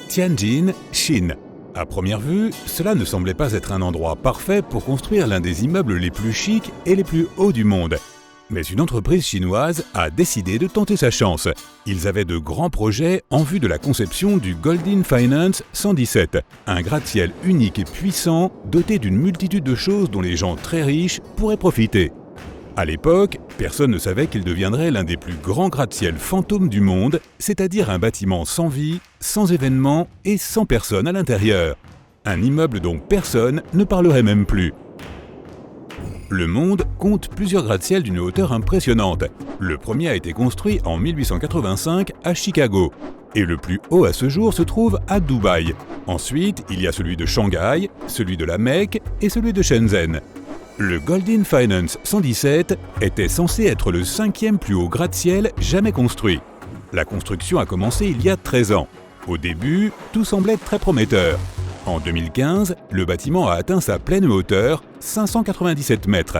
Tianjin, Chine. À première vue, cela ne semblait pas être un endroit parfait pour construire l'un des immeubles les plus chics et les plus hauts du monde. Mais une entreprise chinoise a décidé de tenter sa chance. Ils avaient de grands projets en vue de la conception du Goldin Finance 117, un gratte-ciel unique et puissant doté d'une multitude de choses dont les gens très riches pourraient profiter. À l'époque, personne ne savait qu'il deviendrait l'un des plus grands gratte-ciel fantômes du monde, c'est-à-dire un bâtiment sans vie, sans événements et sans personne à l'intérieur. Un immeuble dont personne ne parlerait même plus. Le monde compte plusieurs gratte-ciel d'une hauteur impressionnante. Le premier a été construit en 1885 à Chicago. Et le plus haut à ce jour se trouve à Dubaï. Ensuite, il y a celui de Shanghai, celui de la Mecque et celui de Shenzhen. Le Goldin Finance 117 était censé être le 5e plus haut gratte-ciel jamais construit. La construction a commencé il y a 13 ans. Au début, tout semblait très prometteur. En 2015, le bâtiment a atteint sa pleine hauteur, 597 mètres.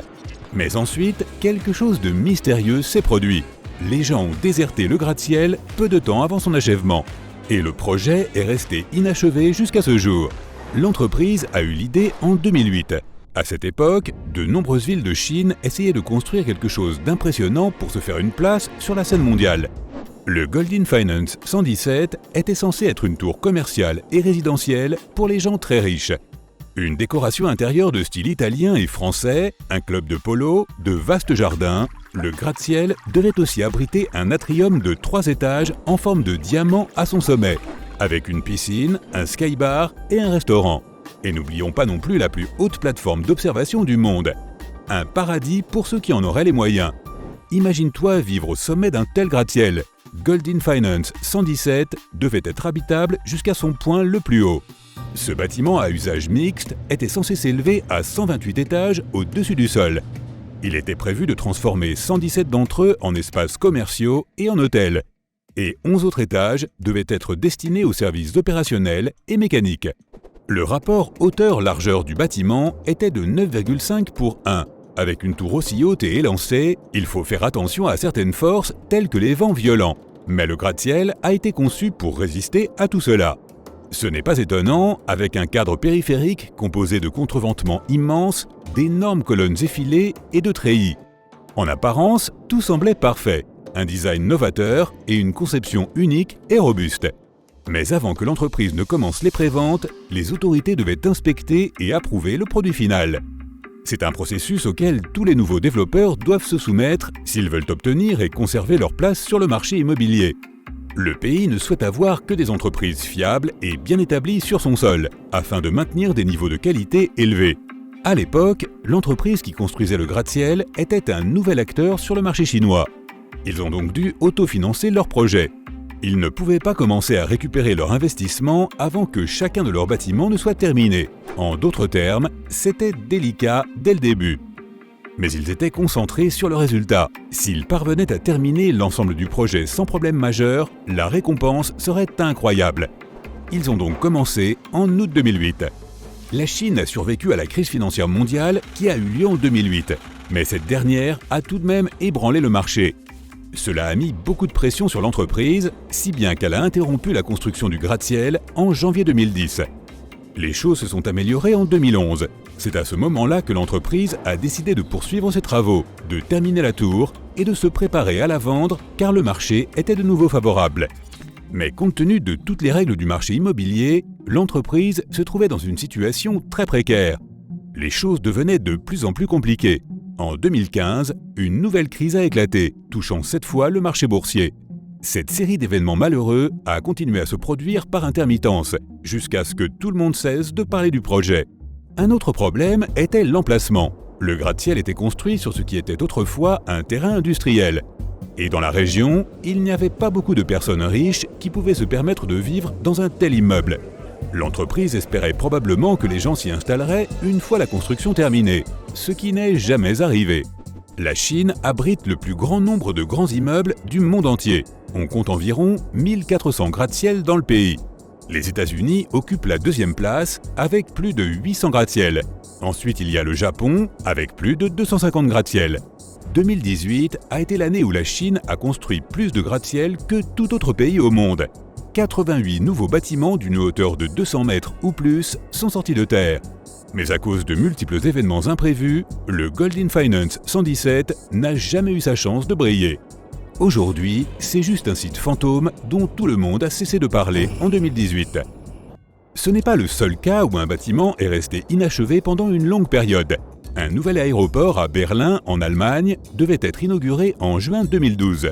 Mais ensuite, quelque chose de mystérieux s'est produit. Les gens ont déserté le gratte-ciel peu de temps avant son achèvement. Et le projet est resté inachevé jusqu'à ce jour. L'entreprise a eu l'idée en 2008. À cette époque, de nombreuses villes de Chine essayaient de construire quelque chose d'impressionnant pour se faire une place sur la scène mondiale. Le Goldin Finance 117 était censé être une tour commerciale et résidentielle pour les gens très riches. Une décoration intérieure de style italien et français, un club de polo, de vastes jardins, le gratte-ciel devait aussi abriter un atrium de 3 étages en forme de diamant à son sommet, avec une piscine, un skybar et un restaurant. Et n'oublions pas non plus la plus haute plateforme d'observation du monde. Un paradis pour ceux qui en auraient les moyens. Imagine-toi vivre au sommet d'un tel gratte-ciel. Goldin Finance 117 devait être habitable jusqu'à son point le plus haut. Ce bâtiment à usage mixte était censé s'élever à 128 étages au-dessus du sol. Il était prévu de transformer 117 d'entre eux en espaces commerciaux et en hôtels. Et 11 autres étages devaient être destinés aux services opérationnels et mécaniques. Le rapport hauteur-largeur du bâtiment était de 9,5 pour 1. Avec une tour aussi haute et élancée, il faut faire attention à certaines forces telles que les vents violents. Mais le gratte-ciel a été conçu pour résister à tout cela. Ce n'est pas étonnant, avec un cadre périphérique composé de contreventements immenses, d'énormes colonnes effilées et de treillis. En apparence, tout semblait parfait, un design novateur et une conception unique et robuste. Mais avant que l'entreprise ne commence les préventes, les autorités devaient inspecter et approuver le produit final. C'est un processus auquel tous les nouveaux développeurs doivent se soumettre s'ils veulent obtenir et conserver leur place sur le marché immobilier. Le pays ne souhaite avoir que des entreprises fiables et bien établies sur son sol, afin de maintenir des niveaux de qualité élevés. À l'époque, l'entreprise qui construisait le gratte-ciel était un nouvel acteur sur le marché chinois. Ils ont donc dû autofinancer leur projet. Ils ne pouvaient pas commencer à récupérer leur investissement avant que chacun de leurs bâtiments ne soit terminé. En d'autres termes, c'était délicat dès le début. Mais ils étaient concentrés sur le résultat. S'ils parvenaient à terminer l'ensemble du projet sans problème majeur, la récompense serait incroyable. Ils ont donc commencé en août 2008. La Chine a survécu à la crise financière mondiale qui a eu lieu en 2008. Mais cette dernière a tout de même ébranlé le marché. Cela a mis beaucoup de pression sur l'entreprise, si bien qu'elle a interrompu la construction du gratte-ciel en janvier 2010. Les choses se sont améliorées en 2011. C'est à ce moment-là que l'entreprise a décidé de poursuivre ses travaux, de terminer la tour et de se préparer à la vendre car le marché était de nouveau favorable. Mais compte tenu de toutes les règles du marché immobilier, l'entreprise se trouvait dans une situation très précaire. Les choses devenaient de plus en plus compliquées. En 2015, une nouvelle crise a éclaté, touchant cette fois le marché boursier. Cette série d'événements malheureux a continué à se produire par intermittence, jusqu'à ce que tout le monde cesse de parler du projet. Un autre problème était l'emplacement. Le gratte-ciel était construit sur ce qui était autrefois un terrain industriel. Et dans la région, il n'y avait pas beaucoup de personnes riches qui pouvaient se permettre de vivre dans un tel immeuble. L'entreprise espérait probablement que les gens s'y installeraient une fois la construction terminée, ce qui n'est jamais arrivé. La Chine abrite le plus grand nombre de grands immeubles du monde entier. On compte environ 1400 gratte-ciel dans le pays. Les États-Unis occupent la 2e place avec plus de 800 gratte-ciel. Ensuite, il y a le Japon avec plus de 250 gratte-ciel. 2018 a été l'année où la Chine a construit plus de gratte-ciel que tout autre pays au monde. 88 nouveaux bâtiments d'une hauteur de 200 mètres ou plus sont sortis de terre. Mais à cause de multiples événements imprévus, le Goldin Finance 117 n'a jamais eu sa chance de briller. Aujourd'hui, c'est juste un site fantôme dont tout le monde a cessé de parler en 2018. Ce n'est pas le seul cas où un bâtiment est resté inachevé pendant une longue période. Un nouvel aéroport à Berlin, en Allemagne, devait être inauguré en juin 2012.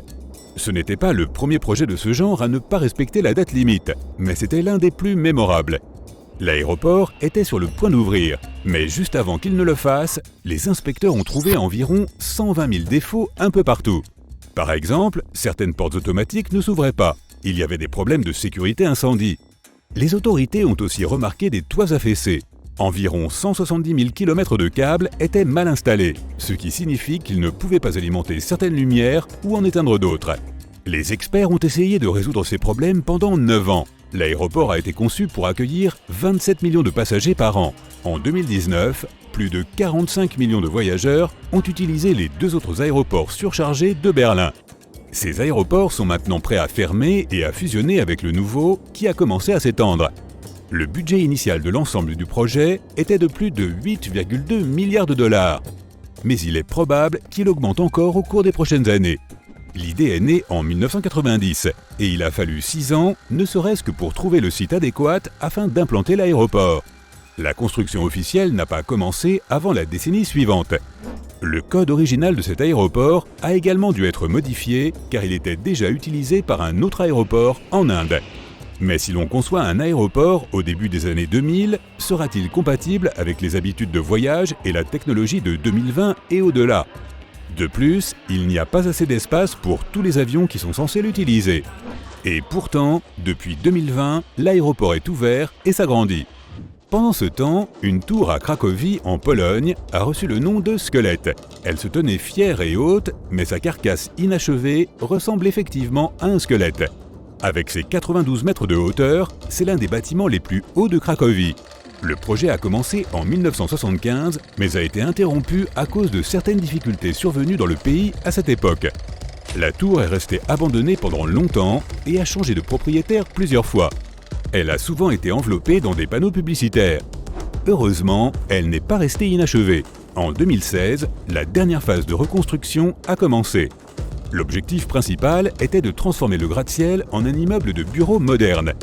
Ce n'était pas le premier projet de ce genre à ne pas respecter la date limite, mais c'était l'un des plus mémorables. L'aéroport était sur le point d'ouvrir, mais juste avant qu'il ne le fasse, les inspecteurs ont trouvé environ 120 000 défauts un peu partout. Par exemple, certaines portes automatiques ne s'ouvraient pas, il y avait des problèmes de sécurité incendie. Les autorités ont aussi remarqué des toits affaissés. Environ 170 000 km de câbles étaient mal installés, ce qui signifie qu'ils ne pouvaient pas alimenter certaines lumières ou en éteindre d'autres. Les experts ont essayé de résoudre ces problèmes pendant 9 ans. L'aéroport a été conçu pour accueillir 27 millions de passagers par an. En 2019, plus de 45 millions de voyageurs ont utilisé les deux autres aéroports surchargés de Berlin. Ces aéroports sont maintenant prêts à fermer et à fusionner avec le nouveau qui a commencé à s'étendre. Le budget initial de l'ensemble du projet était de plus de 8,2 milliards de dollars. Mais il est probable qu'il augmente encore au cours des prochaines années. L'idée est née en 1990 et il a fallu 6 ans, ne serait-ce que pour trouver le site adéquat afin d'implanter l'aéroport. La construction officielle n'a pas commencé avant la décennie suivante. Le code original de cet aéroport a également dû être modifié car il était déjà utilisé par un autre aéroport en Inde. Mais si l'on conçoit un aéroport au début des années 2000, sera-t-il compatible avec les habitudes de voyage et la technologie de 2020 et au-delà ? De plus, il n'y a pas assez d'espace pour tous les avions qui sont censés l'utiliser. Et pourtant, depuis 2020, l'aéroport est ouvert et s'agrandit. Pendant ce temps, une tour à Cracovie, en Pologne, a reçu le nom de squelette. Elle se tenait fière et haute, mais sa carcasse inachevée ressemble effectivement à un squelette. Avec ses 92 mètres de hauteur, c'est l'un des bâtiments les plus hauts de Cracovie. Le projet a commencé en 1975, mais a été interrompu à cause de certaines difficultés survenues dans le pays à cette époque. La tour est restée abandonnée pendant longtemps et a changé de propriétaire plusieurs fois. Elle a souvent été enveloppée dans des panneaux publicitaires. Heureusement, elle n'est pas restée inachevée. En 2016, la dernière phase de reconstruction a commencé. L'objectif principal était de transformer le gratte-ciel en un immeuble de bureaux moderne.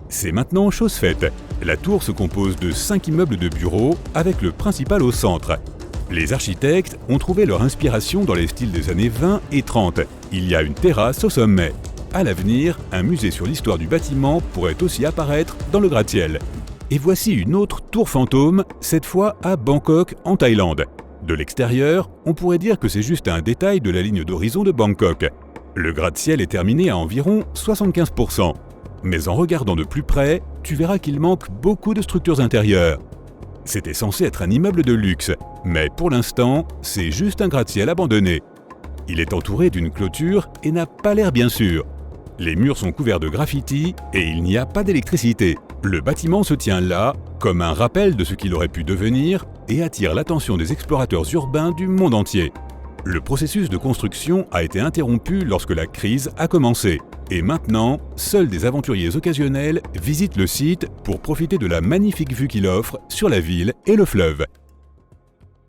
C'est maintenant chose faite. La tour se compose de 5 immeubles de bureaux avec le principal au centre. Les architectes ont trouvé leur inspiration dans les styles des années 20 et 30. Il y a une terrasse au sommet. À l'avenir, un musée sur l'histoire du bâtiment pourrait aussi apparaître dans le gratte-ciel. Et voici une autre tour fantôme, cette fois à Bangkok, en Thaïlande. De l'extérieur, on pourrait dire que c'est juste un détail de la ligne d'horizon de Bangkok. Le gratte-ciel est terminé à environ 75%. Mais en regardant de plus près, tu verras qu'il manque beaucoup de structures intérieures. C'était censé être un immeuble de luxe, mais pour l'instant, c'est juste un gratte-ciel abandonné. Il est entouré d'une clôture et n'a pas l'air bien sûr. Les murs sont couverts de graffitis et il n'y a pas d'électricité. Le bâtiment se tient là, comme un rappel de ce qu'il aurait pu devenir et attire l'attention des explorateurs urbains du monde entier. Le processus de construction a été interrompu lorsque la crise a commencé. Et maintenant, seuls des aventuriers occasionnels visitent le site pour profiter de la magnifique vue qu'il offre sur la ville et le fleuve.